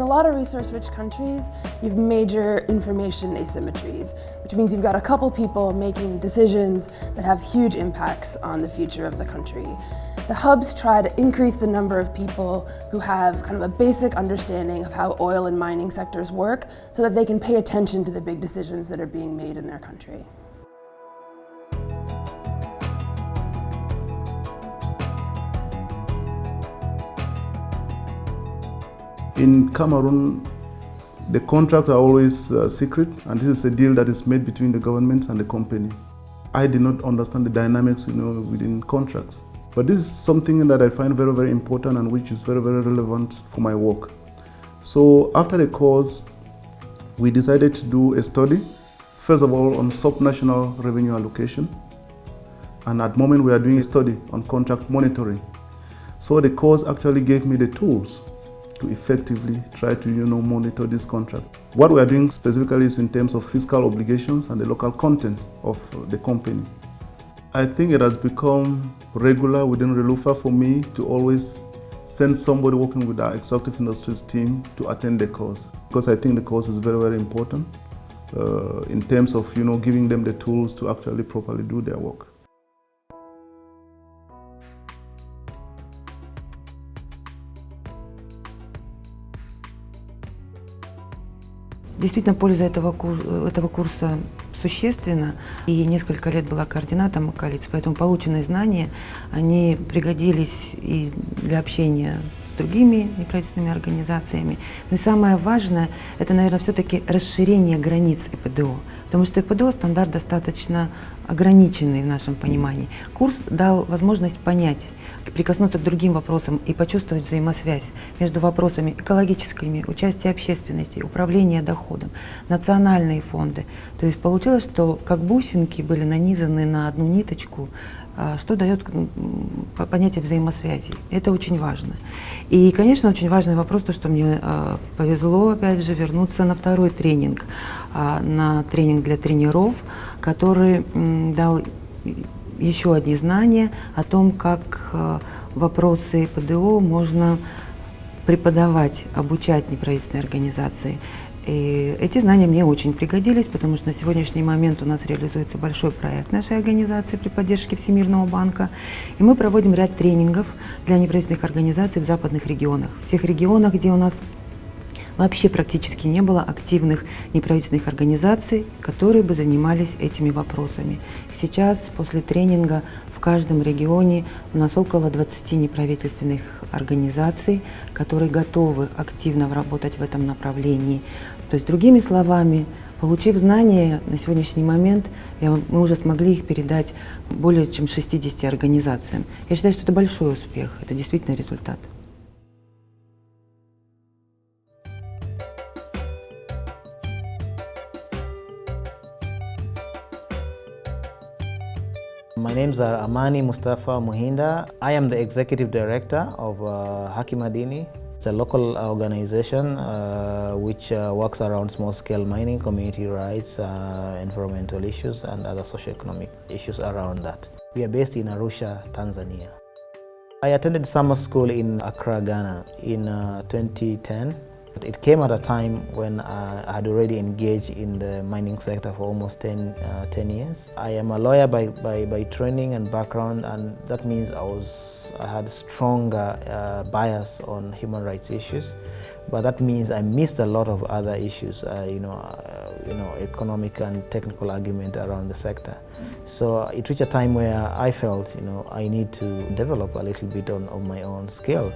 lot of resource-rich countries, you have major information asymmetries, which means you've got a couple people making decisions that have huge impacts on the future of the country. The hubs try to increase the number of people who have kind of a basic understanding of how oil and mining sectors work so that they can pay attention to the big decisions that are being made in their country. In Cameroon, the contracts are always secret, and this is a deal that is made between the government and the company. I did not understand the dynamics, within contracts. But this is something that I find very, very important and which is very, very relevant for my work. So after the course, we decided to do a study, first of all on subnational revenue allocation. And at the moment we are doing a study on contract monitoring. So the course actually gave me the tools to effectively try to monitor this contract. What we are doing specifically is in terms of fiscal obligations and the local content of the company. I think it has become regular within Relufa for me to always send somebody working with our Extractive Industries team to attend the course, because I think the course is very, very important in terms of giving them the tools to actually properly do their work. Действительно, польза этого курса существенна, и несколько лет была координатором коалиции, поэтому полученные знания, они пригодились и для общения с другими неправительственными организациями. Но и самое важное, это, наверное, все-таки расширение границ ИПДО, потому что ИПДО стандарт достаточно ограниченный в нашем понимании. Курс дал возможность понять, прикоснуться к другим вопросам и почувствовать взаимосвязь между вопросами экологическими, участия общественности, управления доходом, национальные фонды. То есть получилось, что как бусинки были нанизаны на одну ниточку, что дает понятие взаимосвязи. Это очень важно. И, конечно, очень важный вопрос, то, что мне повезло, опять же, вернуться на второй тренинг, на тренинг для тренеров, который дал еще одни знания о том, как вопросы ПДО можно преподавать, обучать неправительственные организации. И эти знания мне очень пригодились, потому что на сегодняшний момент у нас реализуется большой проект нашей организации при поддержке Всемирного банка. И мы проводим ряд тренингов для неправительственных организаций в западных регионах. В тех регионах, где у нас вообще практически не было активных неправительственных организаций, которые бы занимались этими вопросами. Сейчас, после тренинга, в каждом регионе у нас около 20 неправительственных организаций, которые готовы активно работать в этом направлении. То есть, другими словами, получив знания, на сегодняшний момент мы уже смогли их передать более чем 60 организациям. Я считаю, что это большой успех, это действительно результат. My names are Amani Mustafa Muhinda. I am the Executive Director of Haki Madini. It's a local organization which works around small-scale mining, community rights, environmental issues, and other socio-economic issues around that. We are based in Arusha, Tanzania. I attended summer school in Accra, Ghana in 2010. It came at a time when I had already engaged in the mining sector for almost 10 years. I am a lawyer by training and background, and that means I had strong bias on human rights issues. But that means I missed a lot of other issues, economic and technical argument around the sector. So it reached a time where I felt, I need to develop a little bit of my own skill.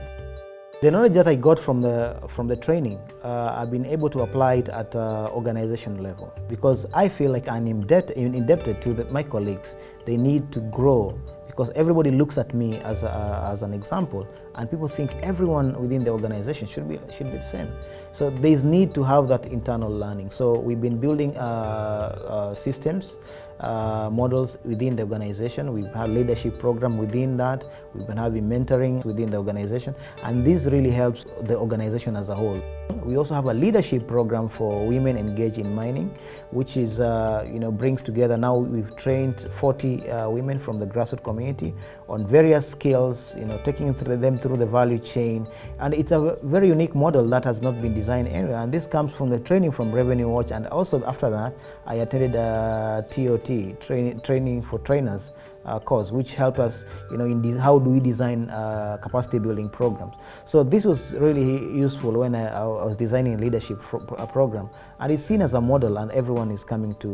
The knowledge that I got from the training, I've been able to apply it at organization level, because I feel like I'm indebted to my colleagues. They need to grow, because everybody looks at me as an example, and people think everyone within the organization should be the same. So there's need to have that internal learning. So we've been building systems models within the organization. We've had leadership program within that. We've been having mentoring within the organization, and this really helps the organization as a whole. We also have a leadership program for women engaged in mining, which is brings together. Now we've trained 40 women from the grassroots community on various skills, taking them through the value chain, and it's a very unique model that has not been designed anywhere. And this comes from the training from Revenue Watch, and also after that, I attended a TOT training for trainers course, which helped us, in how do we design capacity building programs. So this was really useful when I was designing a leadership program, and it's seen as a model, and everyone is coming to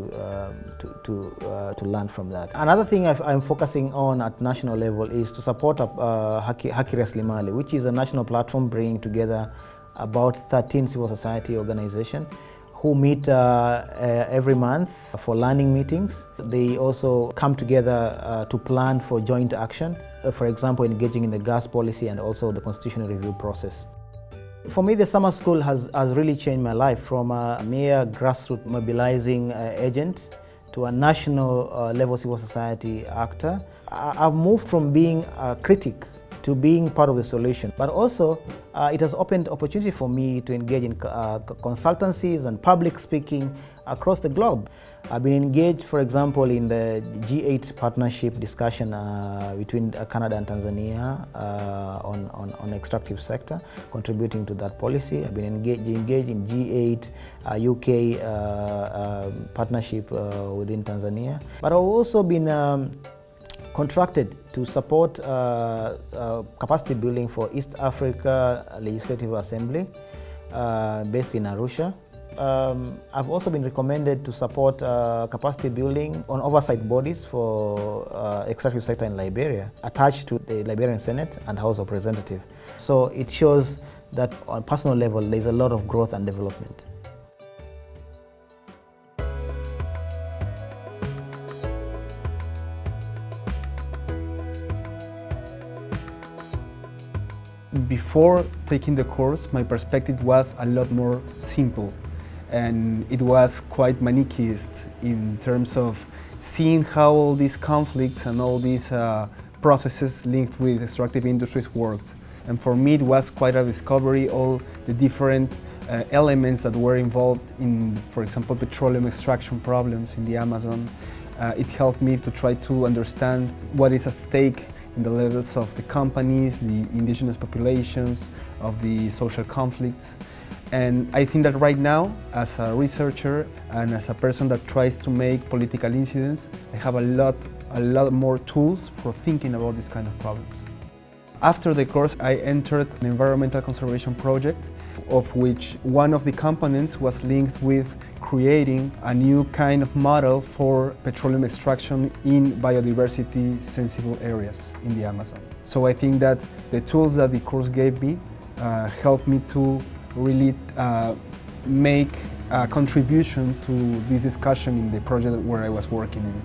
learn from that. Another thing I'm focusing on at national level is to support Haki Rasilimali, which is a national platform bringing together about 13 civil society organizations who meet every month for learning meetings. They also come together to plan for joint action, for example, engaging in the gas policy and also the constitutional review process. For me, the summer school has really changed my life from a mere grassroots mobilizing agent to a national level civil society actor. I've moved from being a critic to being part of the solution, but also it has opened opportunity for me to engage in consultancies and public speaking across the globe. I've been engaged, for example, in the G8 partnership discussion between Canada and Tanzania on extractive sector, contributing to that policy. I've been engaged in G8 UK partnership within Tanzania, but I've also been contracted to support capacity building for East Africa Legislative Assembly based in Arusha. I've also been recommended to support capacity building on oversight bodies for extractive sector in Liberia, attached to the Liberian Senate and House of Representatives. So it shows that on a personal level, there's a lot of growth and development. Before taking the course, my perspective was a lot more simple, and it was quite manicheist in terms of seeing how all these conflicts and all these processes linked with extractive industries worked. And for me, it was quite a discovery, all the different elements that were involved in, for example, petroleum extraction problems in the Amazon. It helped me to try to understand what is at stake in the levels of the companies, the indigenous populations, of the social conflicts. And I think that right now, as a researcher and as a person that tries to make political incidents, I have a lot more tools for thinking about these kind of problems. After the course, I entered an environmental conservation project, of which one of the components was linked with creating a new kind of model for petroleum extraction in biodiversity sensible areas in the Amazon. So I think that the tools that the course gave me helped me to really make a contribution to this discussion in the project where I was working in.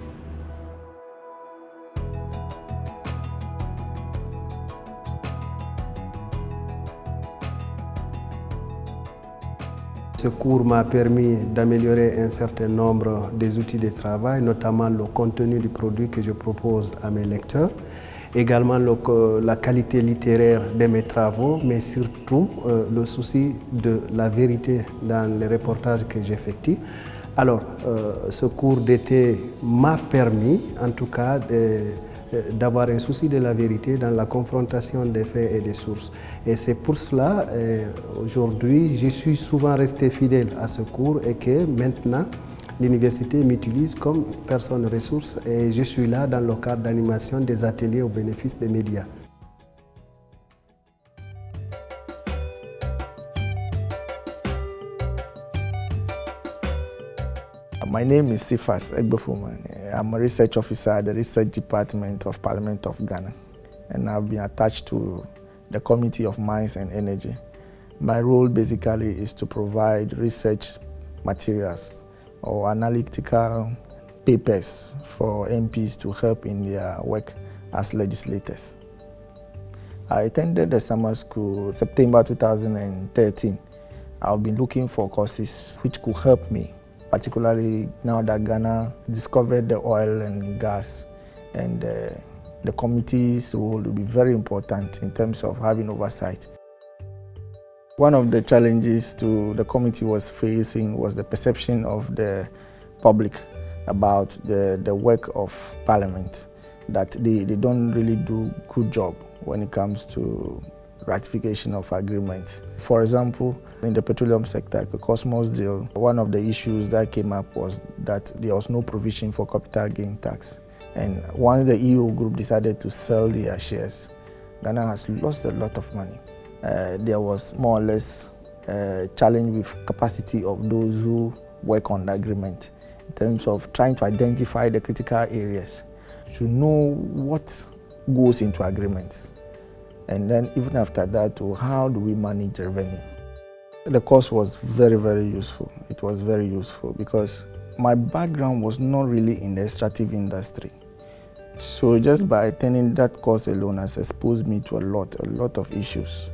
Ce cours m'a permis d'améliorer un certain nombre des outils de travail, notamment le contenu du produit que je propose à mes lecteurs, également la qualité littéraire de mes travaux, mais surtout le souci de la vérité dans les reportages que j'effectue. Alors, ce cours d'été m'a permis, en tout cas, d'avoir un souci de la vérité dans la confrontation des faits et des sources. Et c'est pour cela, aujourd'hui, je suis souvent resté fidèle à ce cours et que maintenant, l'université m'utilise comme personne ressource et je suis là dans le cadre d'animation des ateliers au bénéfice des médias. My name is Sifas Egbefuman. I'm a research officer at the Research Department of Parliament of Ghana, and I've been attached to the Committee of Mines and Energy. My role basically is to provide research materials or analytical papers for MPs to help in their work as legislators. I attended the summer school September 2013. I've been looking for courses which could help me, particularly now that Ghana discovered the oil and gas, and the committee's role will be very important in terms of having oversight. One of the challenges the committee was facing was the perception of the public about the work of Parliament, that they don't really do a good job when it comes to ratification of agreements. For example, in the petroleum sector, the Cosmos deal, one of the issues that came up was that there was no provision for capital gain tax. And once the EU group decided to sell their shares, Ghana has lost a lot of money. There was more or less a challenge with capacity of those who work on the agreement in terms of trying to identify the critical areas, to know what goes into agreements. And then even after that, how do we manage the revenue? The course was very, very useful. It was very useful because my background was not really in the extractive industry. So just by attending that course alone has exposed me to a lot of issues.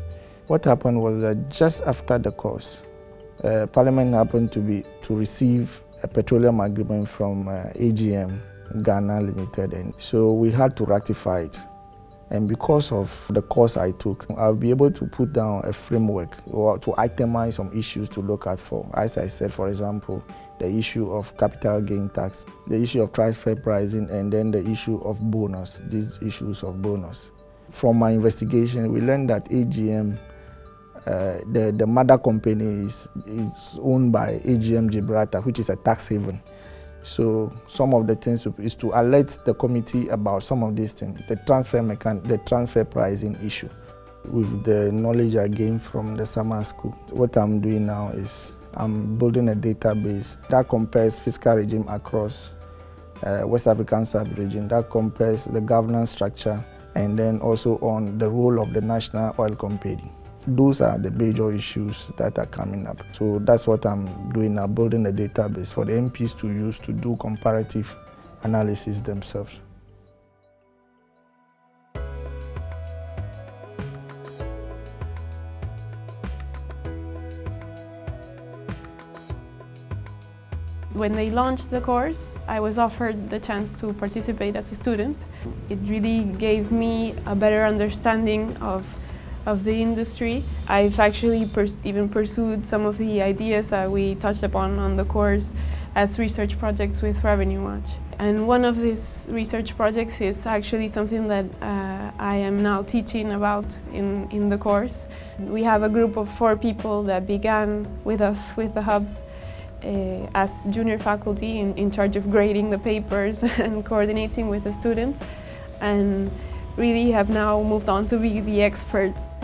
What happened was that just after the course, Parliament happened to receive a petroleum agreement from AGM Ghana Limited, and so we had to ratify it. And because of the course I took, I'll be able to put down a framework or to itemize some issues to look at for. As I said, for example, the issue of capital gain tax, the issue of transfer pricing, and then the issue of bonus, these issues of bonus. From my investigation, we learned that AGM, the mother company is owned by AGM Gibraltar, which is a tax haven. So some of the things is to alert the committee about some of these things, the transfer pricing issue. With the knowledge I gained from the summer school, what I'm doing now is I'm building a database that compares fiscal regime across West African sub-region, that compares the governance structure, and then also on the role of the National Oil Company. Those are the major issues that are coming up. So that's what I'm doing now, building a database for the MPs to use to do comparative analysis themselves. When they launched the course, I was offered the chance to participate as a student. It really gave me a better understanding of the industry. I've actually even pursued some of the ideas that we touched upon on the course as research projects with Revenue Watch. And one of these research projects is actually something that I am now teaching about in the course. We have a group of 4 people that began with us with the hubs as junior faculty in charge of grading the papers and coordinating with the students, and really have now moved on to be the experts.